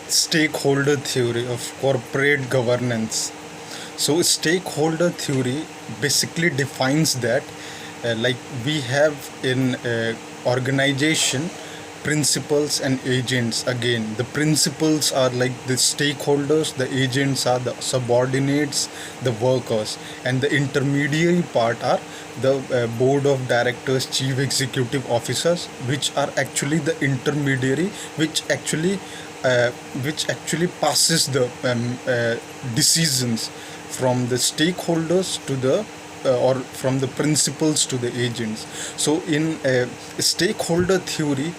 Stakeholder theory of corporate governance. So, stakeholder theory basically defines that, like we have in organization, principals and agents. Again, the principals are like the stakeholders, the agents are the subordinates, the workers, and the intermediary part are the board of directors, chief executive officers, which are actually the intermediary, uh, which actually passes the decisions from the stakeholders to the or from the principals to the agents. So in stakeholder theory,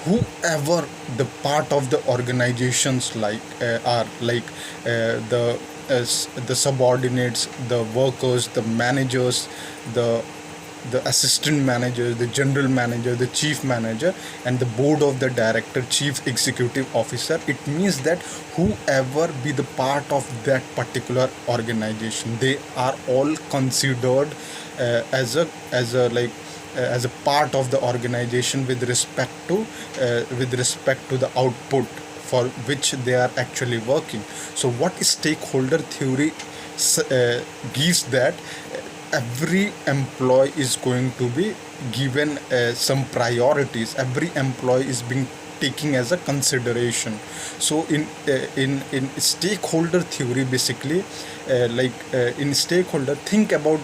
whoever the part of the organizations are like the the subordinates, the workers, the managers, the assistant manager, the general manager, the chief manager, and the board of the director, chief executive officer. It means that whoever be the part of that particular organization, they are all considered as a part of the organization with respect to the output for which they are actually working. So what stakeholder theory gives that every employee is going to be given some priorities. Every employee is being taking as a consideration. So in stakeholder theory, basically, in stakeholder, think about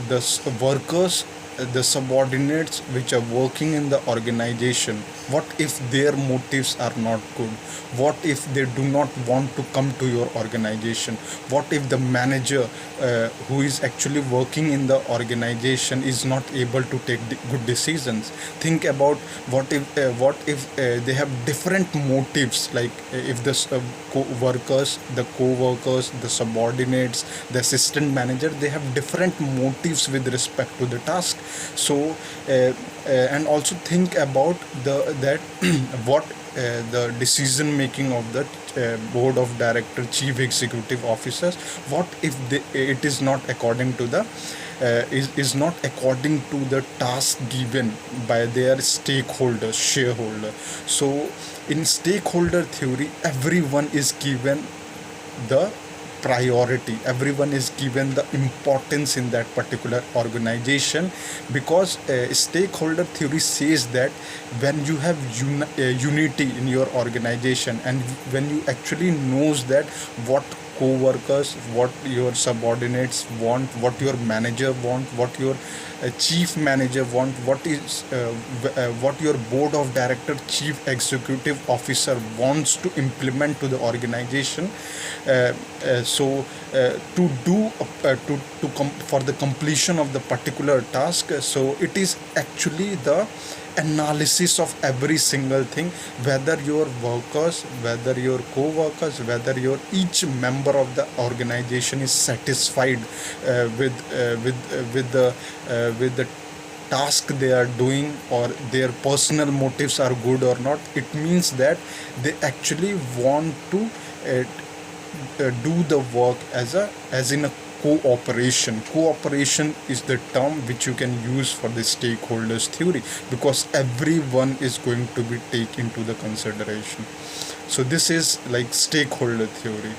the workers, the subordinates which are working in the organization. What if their motives are not good? What if they do not want to come to your organization? What if the manager who is actually working in the organization is not able to take good decisions? Think about what if they have different motives, like if the workers, the co-workers, the subordinates, the assistant manager, they have different motives with respect to the task. So and also think about that what the decision making of the board of director, chief executive officers, what if it is not according to the is not according to the task given by their stakeholders, shareholder. So in stakeholder theory, everyone is given the priority, everyone is given the importance in that particular organization, because stakeholder theory says that when you have unity in your organization, and when you actually knows that what co-workers, what your subordinates want, what your manager want, what your chief manager want, what your board of director, chief executive officer wants to implement to the organization. So to do for the completion of the particular task, so it is actually the analysis of every single thing, whether your workers, whether your co-workers, whether your each member of the organization is satisfied with the task they are doing, or their personal motives are good or not. It means that they actually want to do the work as in a cooperation is the term which you can use for the stakeholders theory, because everyone is going to be taken into the consideration. So this is like stakeholder theory.